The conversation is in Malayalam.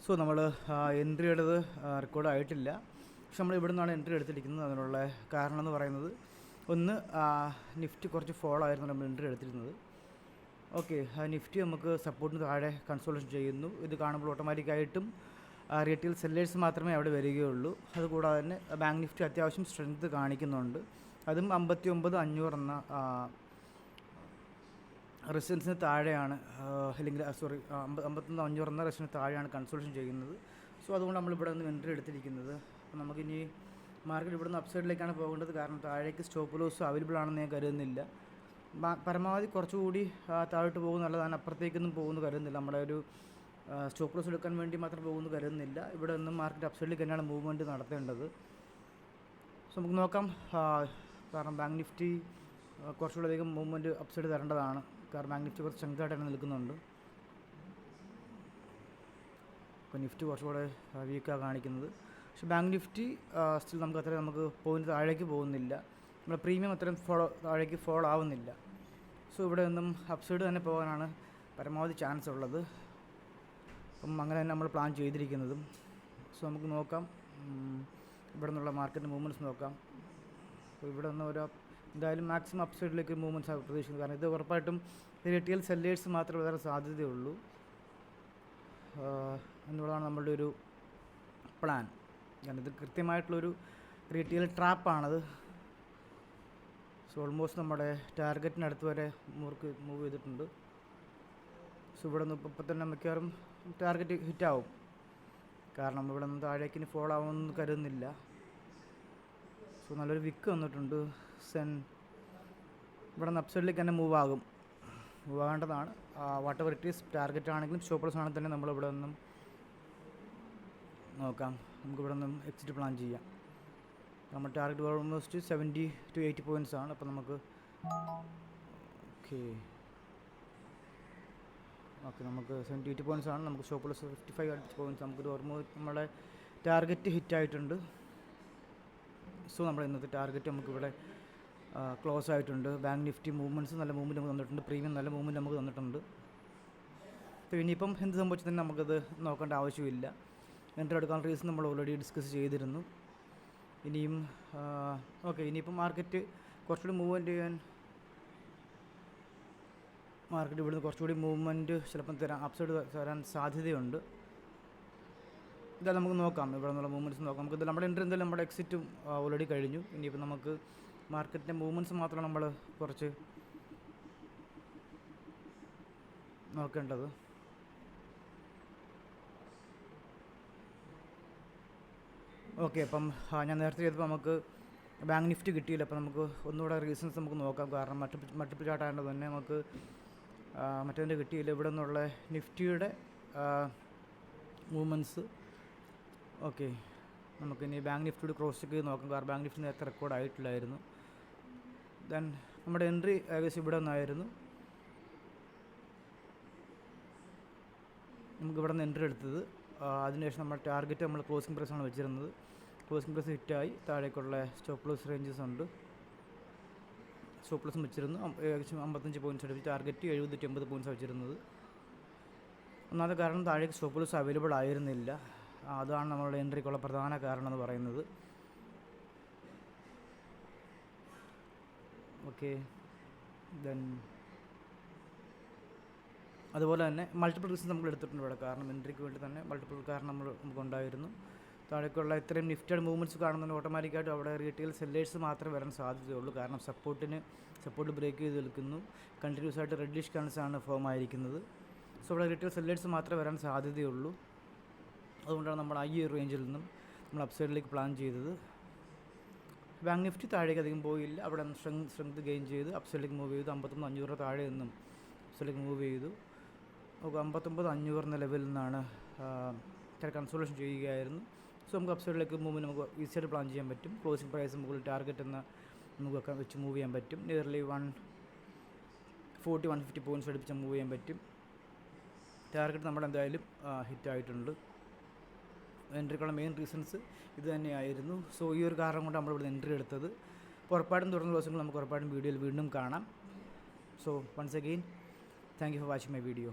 സോ നമ്മൾ എൻട്രി എടുത്തത് റെക്കോർഡ് ആയിട്ടില്ല. പക്ഷെ നമ്മൾ ഇവിടെ നിന്നാണ് എൻട്രി എടുത്തിരിക്കുന്നത്. അതിനുള്ള കാരണം എന്ന് പറയുന്നത്, ഒന്ന് നിഫ്റ്റി കുറച്ച് ഫോൾ ആയിരുന്നു നമ്മൾ എൻട്രി എടുത്തിരുന്നത്. ഓക്കെ, നിഫ്റ്റി നമുക്ക് സപ്പോർട്ടിന് താഴെ കൺസോൾട്ടേഷൻ ചെയ്യുന്നു. ഇത് കാണുമ്പോൾ ഓട്ടോമാറ്റിക്കായിട്ടും റീറ്റെയിൽ സെല്ലേഴ്സ് മാത്രമേ അവിടെ വരികയുള്ളൂ. അതുകൂടാതെ തന്നെ ബാങ്ക് നിഫ്റ്റി അത്യാവശ്യം സ്ട്രെങ്ത് കാണിക്കുന്നുണ്ട്. അതും 59,500 എന്ന റെസിസ്റ്റൻസിന് താഴെയാണ്, അല്ലെങ്കിൽ 51,500 എന്ന റെസിസ്റ്റൻസിന് താഴെയാണ് കൺസോൾട്ടേഷൻ ചെയ്യുന്നത്. സോ അതുകൊണ്ട് നമ്മളിവിടെ നിന്ന് എൻട്രി എടുത്തിരിക്കുന്നത്. അപ്പോൾ നമുക്കിനി മാർക്കറ്റ് ഇവിടെ നിന്ന് അപ്സൈഡിലേക്കാണ് പോകേണ്ടത്. കാരണം താഴേക്ക് സ്റ്റോപ്പ് ലോസ് അവൈലബിൾ ആണെന്ന് ഞാൻ കരുതുന്നില്ല. പരമാവധി കുറച്ചുകൂടി താഴോട്ട് പോകുന്നു നല്ലതാണ്. അപ്പുറത്തേക്കൊന്നും പോകുന്നു കരുതുന്നില്ല. നമ്മുടെ ഒരു സ്റ്റോപ്പ് ലോസ് എടുക്കാൻ വേണ്ടി മാത്രം പോകുന്നു കരുതുന്നില്ല. ഇവിടെ നിന്നും മാർക്കറ്റ് അപ്സൈഡിലേക്ക് തന്നെയാണ് മൂവ്മെൻറ്റ് നടത്തേണ്ടത്. സോ നമുക്ക് നോക്കാം. കാരണം ബാങ്ക് നിഫ്റ്റി കുറച്ചുകൂടി അധികം മൂവ്മെൻറ്റ് അപ്സൈഡ് തരേണ്ടതാണ്. കാരണം ബാങ്ക് നിഫ്റ്റി കുറച്ച് സ്ട്രെങ്തായിട്ട് തന്നെ നിൽക്കുന്നുണ്ട്. ഇപ്പോൾ നിഫ്റ്റി കുറച്ചുകൂടെ വീക്കാണ് കാണിക്കുന്നത്. പക്ഷേ ബാങ്ക് നിഫ്റ്റി സ്റ്റിൽ നമുക്ക് പോയിൻ്റ് താഴേക്ക് പോകുന്നില്ല. നമ്മുടെ പ്രീമിയം അത്രയും താഴേക്ക് ഫോൾ ആവുന്നില്ല. സോ ഇവിടെ നിന്നും അപ്സൈഡ് തന്നെ പോകാനാണ് പരമാവധി ചാൻസ് ഉള്ളത്. അപ്പം അങ്ങനെ തന്നെ നമ്മൾ പ്ലാൻ ചെയ്തിരിക്കുന്നതും. സോ നമുക്ക് നോക്കാം, ഇവിടെ നിന്നുള്ള മാർക്കറ്റ് മൂവ്മെൻറ്റ്സ് നോക്കാം. അപ്പോൾ ഇവിടെ നിന്ന് എന്തായാലും മാക്സിമം അപ്സൈഡിലേക്ക് മൂവ്മെൻറ്റ്സ് പ്രതീക്ഷിക്കുന്നത്. കാരണം ഇത് ഉറപ്പായിട്ടും റീറ്റെയിൽ സെല്ലേഴ്സ് മാത്രമേ വരാൻ സാധ്യതയുള്ളൂ എന്നുള്ളതാണ് നമ്മളുടെ ഒരു പ്ലാൻ. കാരണം ഇത് കൃത്യമായിട്ടുള്ളൊരു റീറ്റെയിൽ ട്രാപ്പാണത്. സോ ഓൾമോസ്റ്റ് നമ്മുടെ ടാർഗറ്റിനടുത്ത് വരെ മൂവ് ചെയ്തിട്ടുണ്ട്. സോ ഇവിടെ നിന്ന് ഇപ്പോൾ തന്നെ മിക്കവാറും ടാർഗറ്റ് ഹിറ്റാവും. കാരണം ഇവിടെ നിന്ന് താഴേക്ക് ഇനി ഫോൾ ആവുമെന്ന് കരുതുന്നില്ല. സോ നല്ലൊരു വിക്ക് വന്നിട്ടുണ്ട്. ഇവിടെ നിന്ന് അപ്സൈഡിലേക്ക് തന്നെ മൂവ് ആകേണ്ടതാണ്. Whatever it is, target ആണെങ്കിലും സ്റ്റോപ്പ് ലോസ് ആണെങ്കിൽ തന്നെ നമ്മളിവിടെ നിന്നും നോക്കാം. നമുക്കിവിടെ നിന്നും എക്സിറ്റ് പ്ലാൻ ചെയ്യാം. നമ്മൾ ടാർഗറ്റ് ഓൾമോസ്റ്റ് 70 to 80 പോയിൻറ്റ്സ് ആണ്. അപ്പോൾ നമുക്ക് നമുക്ക് 70-80 പോയിൻറ്റ്സ് ആണ്. നമുക്ക് സ്റ്റോപ്പ് ലോസ് 55 പോയിൻറ്റ്സ്. നമുക്കൊരു നമ്മുടെ ടാർഗറ്റ് ഹിറ്റായിട്ടുണ്ട്. സോ നമ്മുടെ ഇന്നത്തെ ടാർഗറ്റ് നമുക്കിവിടെ ക്ലോസ് ആയിട്ടുണ്ട്. ബാങ്ക് നിഫ്റ്റി മൂവ്മെൻറ്റ്സ് നല്ല മൂവ്മെൻറ്റ് നമുക്ക് തന്നിട്ടുണ്ട്. പ്രീമിയം നല്ല മൂവ്മെൻറ്റ് നമുക്ക് തന്നിട്ടുണ്ട്. അപ്പോൾ ഇനിയിപ്പം എന്ത് സംഭവിച്ചു തന്നെ നമുക്കത് നോക്കേണ്ട ആവശ്യമില്ല. എൻട്രി എടുക്കാൻ റീസൺ നമ്മൾ ഓൾറെഡി ഡിസ്കസ് ചെയ്തിരുന്നു. ഇനിയിപ്പം മാർക്കറ്റ് കുറച്ചുകൂടി മൂവ്മെൻറ്റ് ചെയ്യാൻ ഇവിടുന്ന് കുറച്ചുകൂടി മൂവ്മെൻറ്റ് ചിലപ്പം അപ്സൈഡ് തരാൻ സാധ്യതയുണ്ട്. ഇതാ നമുക്ക് നോക്കാം. ഇവിടെ നിന്നുള്ള മൂവ്മെൻറ്റ്സ് നോക്കാം. നമുക്ക് നമ്മുടെ എൻട്രി എന്തായാലും നമ്മുടെ എക്സിറ്റും ഓൾറെഡി കഴിഞ്ഞു. ഇനിയിപ്പോൾ നമുക്ക് മാർക്കറ്റിൻ്റെ മൂവ്മെൻറ്റ്സ് മാത്രമാണ് നമ്മൾ കുറച്ച് നോക്കേണ്ടത്. ഓക്കെ, അപ്പം ഞാൻ നേരത്തെ ചെയ്തപ്പോൾ നമുക്ക് ബാങ്ക് നിഫ്റ്റി കിട്ടിയില്ല. അപ്പോൾ നമുക്ക് ഒന്നുകൂടെ റീസൺസ് നമുക്ക് നോക്കാം. കാരണം മൾട്ടിപ്പിൾ ചാർട്ട് ആയതുകൊണ്ട് തന്നെ നമുക്ക് മറ്റേതിൻ്റെ കിട്ടിയില്ല. ഇവിടെ നിന്നുള്ള നിഫ്റ്റിയുടെ മൂവ്മെൻറ്റ്സ്. ഓക്കെ, നമുക്കിനി ബാങ്ക് നിഫ്റ്റിയുടെ ക്രോസ് ചെക്ക് ചെയ്ത് നോക്കാം. കാരണം ബാങ്ക് നിഫ്റ്റി നേരത്തെ റെക്കോർഡ് ആയിട്ടില്ലായിരുന്നു. ദെൻ നമ്മുടെ എൻട്രി ഏകദേശം ഇവിടെ നിന്നായിരുന്നു. നമുക്കിവിടെ നിന്ന് എൻട്രി എടുത്തത്. അതിനുശേഷം നമ്മുടെ ടാർഗറ്റ് നമ്മൾ ക്ലോസിംഗ് പ്രൈസാണ് വെച്ചിരുന്നത്. ക്ലോസിംഗ് പ്രൈസ് ഹിറ്റായി. താഴേക്കുള്ള സ്റ്റോപ്പ് ലോസ് റേഞ്ചസ് ഉണ്ട്. സ്റ്റോപ്പ് ലോസും വെച്ചിരുന്നു. ഏകദേശം 55 പോയിൻറ്റ്സ് എടുത്ത് ടാർഗറ്റ് 70-80 പോയിൻറ്റ്സ് വെച്ചിരുന്നത്. ഒന്നാമത്തെ കാരണം താഴേക്ക് സ്റ്റോപ്പ് ലോസ് അവൈലബിൾ ആയിരുന്നില്ല. അതാണ് നമ്മളുടെ എൻട്രിക്കുള്ള പ്രധാന കാരണം എന്ന് പറയുന്നത്. ഓക്കെ, ദെൻ അതുപോലെ തന്നെ മൾട്ടിപ്പിൾ റീസൺ നമ്മൾ എടുത്തിട്ടുണ്ട് ഇവിടെ. കാരണം എൻട്രിക്ക് വേണ്ടി തന്നെ മൾട്ടിപ്പിൾ കാരണം നമുക്കുണ്ടായിരുന്നു. താഴേക്കുള്ള ഇത്രയും നിഫ്റ്റിയുടെ മൂവ്മെൻറ്റ്സ് കാണുന്നതിന് ഓട്ടോമാറ്റിക്കായിട്ട് അവിടെ റീറ്റെയിൽ സെല്ലേഴ്സ് മാത്രമേ വരാൻ സാധ്യതയുള്ളൂ. കാരണം സപ്പോർട്ട് ബ്രേക്ക് ചെയ്ത് നിൽക്കുന്നു. കണ്ടിന്യൂസ് ആയിട്ട് റെഡിഷ് കൺസാണ് ഫോം ആയിരിക്കുന്നത്. സോ അവിടെ റീറ്റെയിൽ സെല്ലേഴ്സ് മാത്രമേ വരാൻ സാധ്യതയുള്ളൂ. അതുകൊണ്ടാണ് നമ്മൾ ഈ ഒരു റേഞ്ചിൽ നിന്നും നമ്മൾ അപ്സൈഡിലേക്ക് പ്ലാൻ ചെയ്തത്. ബാങ്ക് നിഫ്റ്റി താഴേക്ക് അധികം പോയില്ല. അവിടെ സ്ട്രെങ്ത് ഗെയിൻ ചെയ്ത് അപ്സൈഡിലേക്ക് മൂവ് ചെയ്തു. 51,500 താഴെ നിന്നും അപ്സൈഡിലേക്ക് മൂവ് ചെയ്തു. 59,500 എന്ന ലെവലിൽ നിന്നാണ് കൺസോൾട്ടേഷൻ ചെയ്യുകയായിരുന്നു. സോ നമുക്ക് അപ്സൈഡിലേക്ക് മൂവ്മെൻറ്റ് നമുക്ക് ഈസിയായിട്ട് പ്ലാൻ ചെയ്യാൻ പറ്റും. ക്ലോസിംഗ് പ്രൈസ് മുകളിൽ ടാർഗറ്റ് നമുക്ക് വെച്ച് മൂവ് ചെയ്യാൻ പറ്റും. നിയർലി 140-150 പോയിൻറ്റ്സ് അടുപ്പിച്ച് മൂവ് ചെയ്യാൻ പറ്റും. ടാർഗറ്റ് നമ്മളെന്തായാലും ഹിറ്റായിട്ടുണ്ട്. എൻട്രിക്കുള്ള മെയിൻ റീസൺസ് ഇത് തന്നെയായിരുന്നു. സോ ഈ ഒരു കാരണം കൊണ്ട് നമ്മളിവിടെ എൻട്രി എടുത്തത്. അപ്പോൾ ഉറപ്പായിട്ടും തുടർന്ന ദിവസങ്ങൾ നമുക്ക് ഉറപ്പായിട്ടും വീഡിയോയിൽ വീണ്ടും കാണാം. So once again, thank you for watching my video.